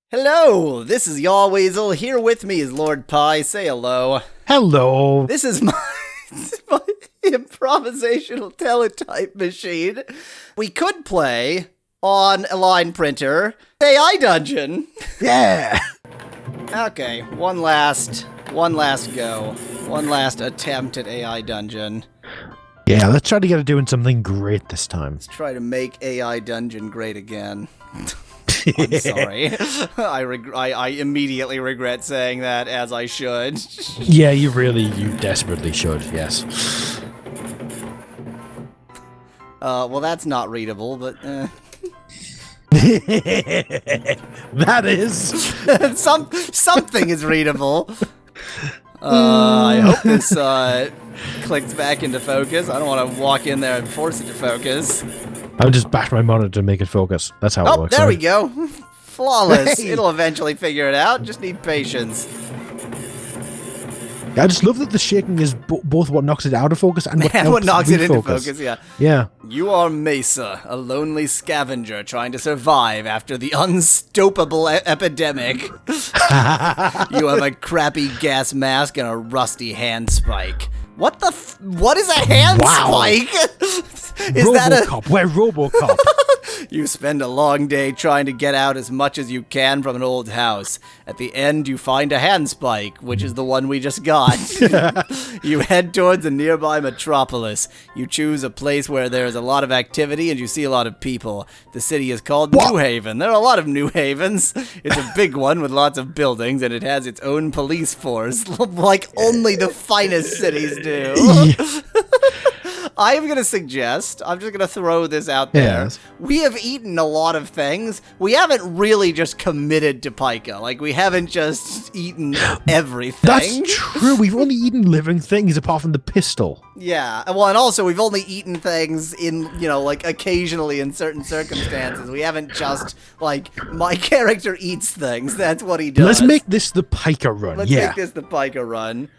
Hello, this is Yahweasel. Here with me is Lord Pi. Say hello. Hello. This is my improvisational teletype machine. We could play on a line printer. AI dungeon. Yeah. Okay, one last go. One last attempt at AI dungeon. Yeah, let's try to get it doing something great this time. Let's try to make AI dungeon great again. I'm sorry. I immediately regret saying that, as I should. Yeah, you desperately should, yes. Well, that's not readable, but, That is. something is readable. I hope this, clicks back into focus. I don't want to walk in there and force it to focus. I'll just bash my monitor to make it focus. That's how it works. Oh, there we go. Flawless. Hey. It'll eventually figure it out. Just need patience. I just love that the shaking is both what knocks it out of focus and what knocks it into refocus. focus, yeah. Yeah. You are Mesa, a lonely scavenger trying to survive after the unstoppable epidemic. You have a crappy gas mask and a rusty handspike. What the what is a handspike? Is that a... RoboCop, we're RoboCop. You spend a long day trying to get out as much as you can from an old house. At the end, you find a handspike, which is the one we just got. You head towards a nearby metropolis. You choose a place where there is a lot of activity and you see a lot of people. The city is called New Haven. There are a lot of New Havens. It's a big one with lots of buildings, and it has its own police force, like only the finest cities do. I am going to suggest, I'm just going to throw this out there. Yes. We have eaten a lot of things. We haven't really just committed to PICA. Like, we haven't just eaten everything. That's true. We've only eaten living things apart from the pistol. Yeah. Well, and also, we've only eaten things in, like, occasionally in certain circumstances. We haven't just, like, my character eats things. That's what he does. Let's make this the PICA run. Let's make this the PICA run.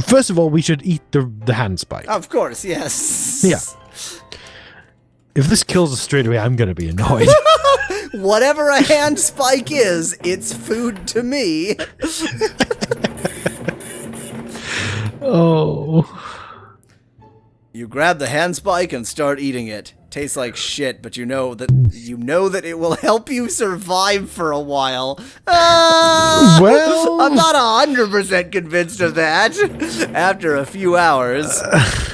First of all, we should eat the handspike. Of course, yes. Yeah. If this kills us straight away, I'm going to be annoyed. Whatever a handspike is, it's food to me. Oh. You grab the handspike and start eating it. Tastes like shit, but you know that it will help you survive for a while. Well, I'm not 100% convinced of that. After a few hours,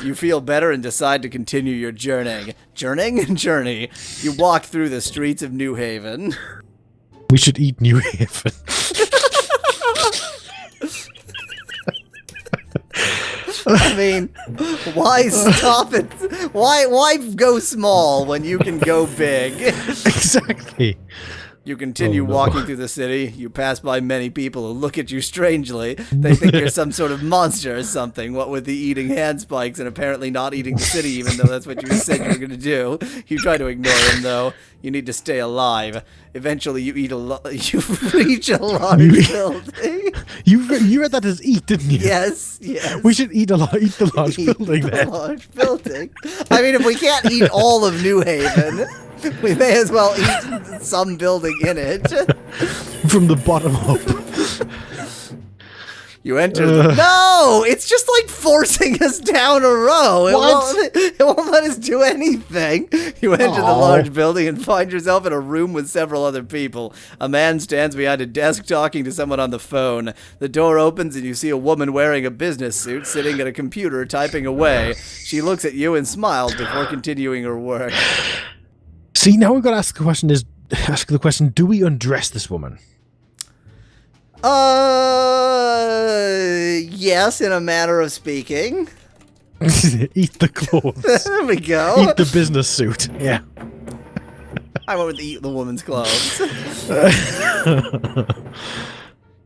you feel better and decide to continue your journey. Journey. You walk through the streets of New Haven. we should eat New Haven. I mean, why stop it? Why go small when you can go big? Exactly. You continue walking through the city. You pass by many people who look at you strangely. They think you're some sort of monster or something, what with the eating handspikes and apparently not eating the city, even though that's what you said you were going to do. You try to ignore them, though. You need to stay alive. Eventually, you reach a large building. You read that as eat, didn't you? Yes. We should eat the large building then. A large building. I mean, if we can't eat all of New Haven, we may as well eat some building in it. From the bottom up. You enter No! It's just like forcing us down a row. It won't let us do anything. You enter the large building and find yourself in a room with several other people. A man stands behind a desk talking to someone on the phone. The door opens and you see a woman wearing a business suit sitting at a computer typing away. She looks at you and smiles before continuing her work. See, now we've got to ask the question, do we undress this woman? Yes, in a manner of speaking. Eat the clothes. There we go. Eat the business suit. Yeah. I went with eat the woman's clothes.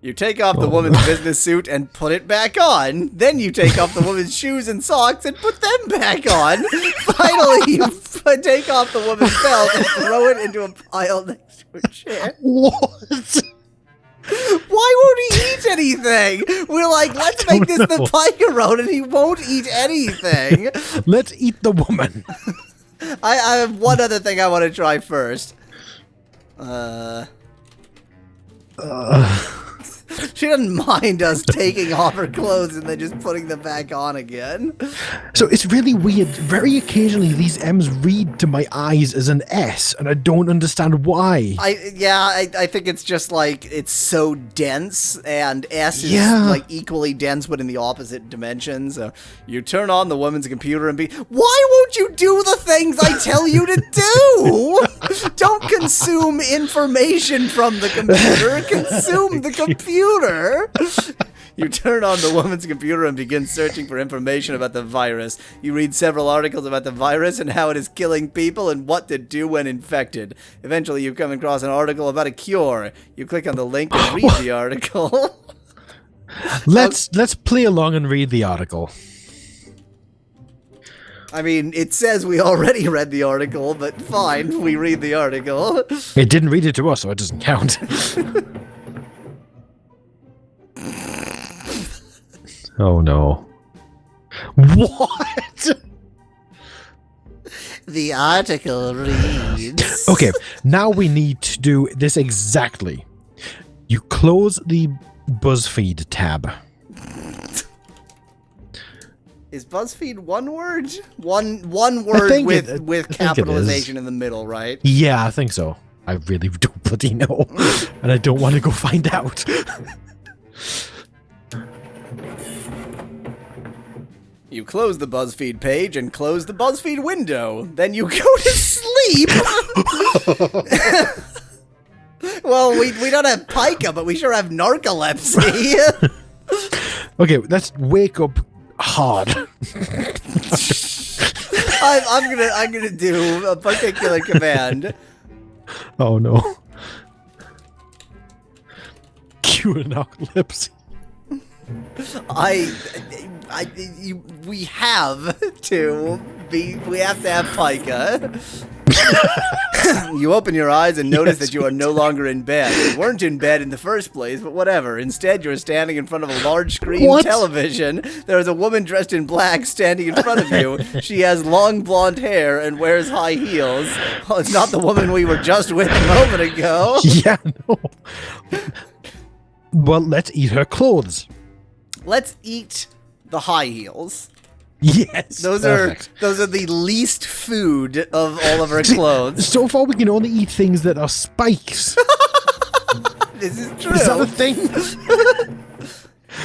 You take off the woman's business suit and put it back on. Then you take off the woman's shoes and socks and put them back on. Finally, you take off the woman's belt and throw it into a pile next to a chair. What? Why won't he eat anything? We're like, let's make this the PICA road, and he won't eat anything. Let's eat the woman. I have one other thing I want to try first. She doesn't mind us taking off her clothes and then just putting them back on again. So it's really weird. Very occasionally, these M's read to my eyes as an S, and I don't understand why. I think it's just like it's so dense, and S is like equally dense, but in the opposite dimension. So you turn on the woman's computer and why won't you do the things I tell you to do? Don't consume information from the computer. Consume the computer. You turn on the woman's computer and begin searching for information about the virus. You read several articles about the virus and how it is killing people and what to do when infected. Eventually, you come across an article about a cure. You click on the link and read the article. Let's play along and read the article. I mean, it says we already read the article, but fine, we read the article. It didn't read it to us, so it doesn't count. Oh no. What? The article reads... Okay, now we need to do this exactly. You close the BuzzFeed tab. Is BuzzFeed one word? One word with capitalization in the middle, right? Yeah, I think so. I really don't bloody know. And I don't want to go find out. You close the BuzzFeed page and close the BuzzFeed window. Then you go to sleep. Well, we don't have PICA, but we sure have narcolepsy. Okay, let's wake up hard. I'm gonna do a particular command. Oh no. Cue narcolepsy. We have to have PICA. You open your eyes and notice that you are no longer in bed. You weren't in bed in the first place, but whatever. Instead, you're standing in front of a large screen television. There is a woman dressed in black standing in front of you. She has long blonde hair and wears high heels. Oh, it's not the woman we were just with a moment ago. Yeah, no. Well, let's eat her clothes. Let's eat the high heels. Yes, those are the least food of all of our clothes. So far, we can only eat things that are spikes. This is true. Is that a thing?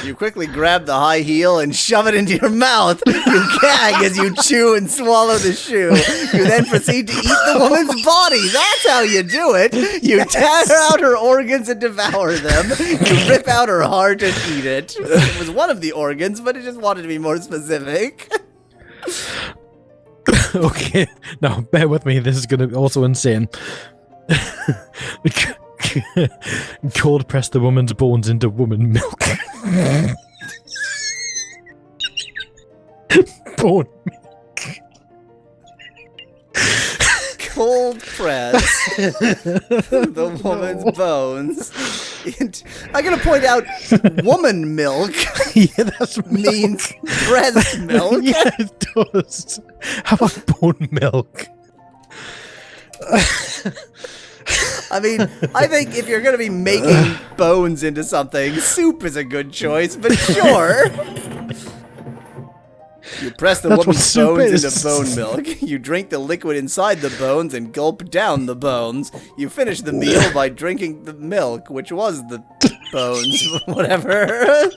You quickly grab the high heel and shove it into your mouth. You gag as you chew and swallow the shoe. You then proceed to eat the woman's body. That's how you do it. You tear out her organs and devour them. You rip out her heart and eat it. It was one of the organs, but it just wanted to be more specific. Okay, now bear with me. This is going to be also insane. Cold press the woman's bones into woman milk. Bone milk. Cold press the woman's bones. I'm gonna point out, woman milk. Yeah, that's means breast milk. Yeah, it does. How about bone milk? I mean, I think if you're going to be making bones into something, soup is a good choice, but sure. You press the woman's bones into bone milk. You drink the liquid inside the bones and gulp down the bones. You finish the meal by drinking the milk, which was the bones, whatever.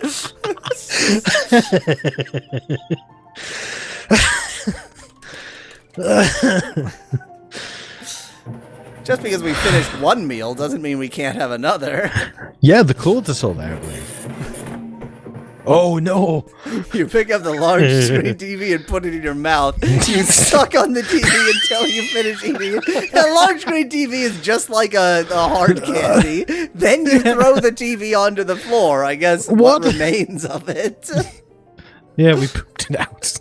Just because we finished one meal doesn't mean we can't have another. Yeah, the clothes are still there. Oh no! You pick up the large screen TV and put it in your mouth. You suck on the TV until you finish eating it. The large screen TV is just like a hard candy. Then you throw the TV onto the floor. I guess what remains of it. Yeah, we pooped it out.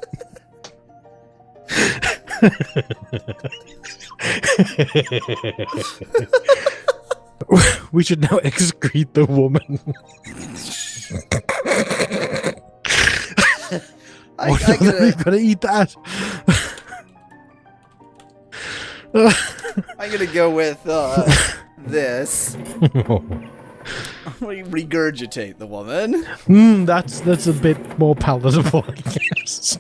We should now excrete the woman. We've got to eat that. I'm gonna go with this. Regurgitate the woman. That's a bit more palatable, I guess.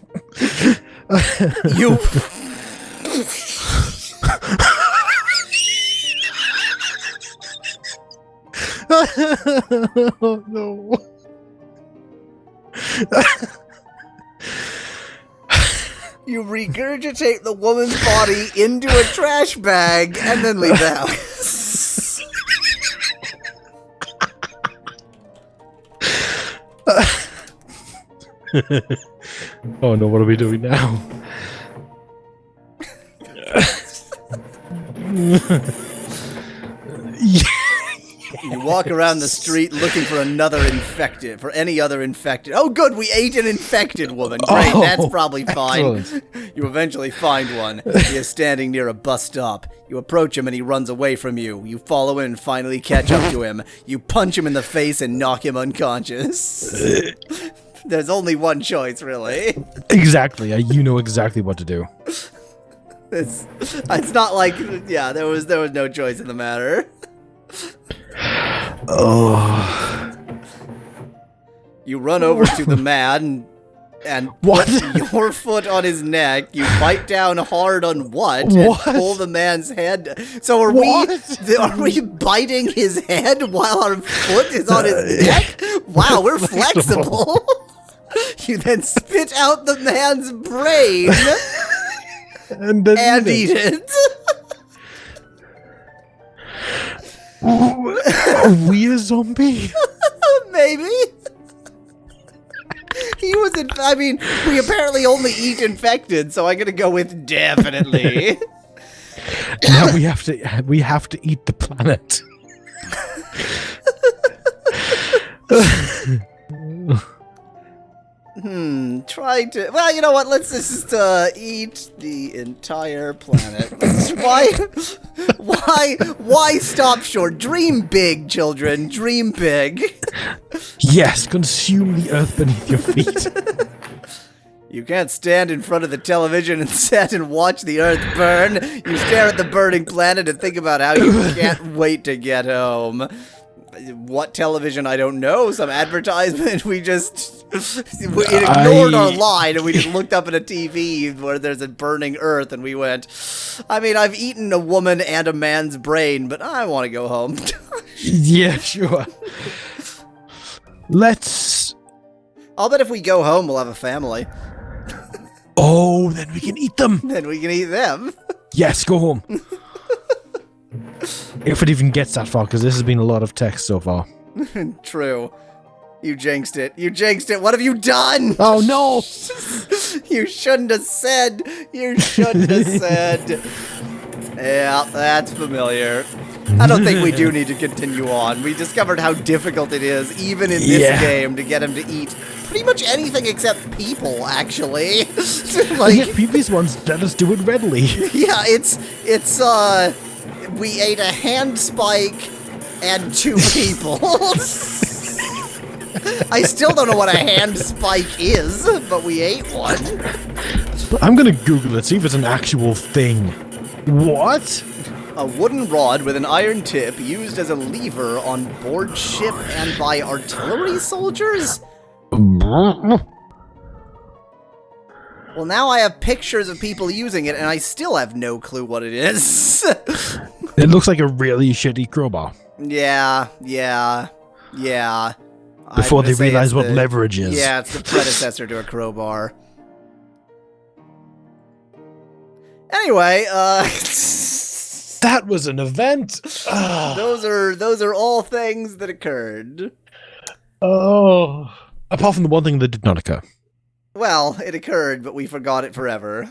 You. Oh, no. You regurgitate the woman's body into a trash bag and then leave the house. Oh no, what are we doing now? You walk around the street looking for any other infected. Oh, good, we ate an infected woman. Great, that's probably fine. Excellent. You eventually find one. He is standing near a bus stop. You approach him and he runs away from you. You follow in and finally catch up to him. You punch him in the face and knock him unconscious. There's only one choice, really. Exactly. You know exactly what to do. It's not like, yeah, there was no choice in the matter. Oh. You run over to the man and What? put your foot on his neck. You bite down hard on what? What? And pull the man's head. So are we biting his head while our foot is on his neck? Wow, we're flexible. You then spit out the man's brain And then and eat it. Are we a zombie? Maybe. He was we apparently only eat infected, so I'm gonna go with definitely. Now we have to eat the planet. Well, you know what? Let's just eat the entire planet. Why stop short? Dream big, children. Dream big. Yes, consume the earth beneath your feet. You can't stand in front of the television and sit and watch the earth burn. You stare at the burning planet and think about how you can't wait to get home. What television? I don't know. Some advertisement. We ignored our line and we just looked up at a TV where there's a burning earth and we went, I've eaten a woman and a man's brain, but I want to go home. Yeah, sure. I'll bet if we go home, we'll have a family. Oh, then we can eat them. Then we can eat them. Yes, go home. If it even gets that far, because this has been a lot of text so far. True. You jinxed it. You jinxed it. What have you done? Oh, no. You shouldn't have said. You shouldn't have said. Yeah, that's familiar. I don't think we do need to continue on. We discovered how difficult it is, even in this game, to get him to eat pretty much anything except people, actually. Previous ones let us do it readily. Yeah, we ate a hand spike and 2 people. I still don't know what a hand spike is, but we ate one. I'm gonna Google it, see if it's an actual thing. What? A wooden rod with an iron tip used as a lever on board ship and by artillery soldiers? Well, now I have pictures of people using it, and I still have no clue what it is. It looks like a really shitty crowbar. Yeah. Before they realize what leverage is. Yeah, it's the predecessor to a crowbar. Anyway, that was an event. Those are all things that occurred. Oh. Apart from the one thing that did not occur. Well, it occurred, but we forgot it forever.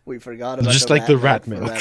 We forgot about just like the rat milk.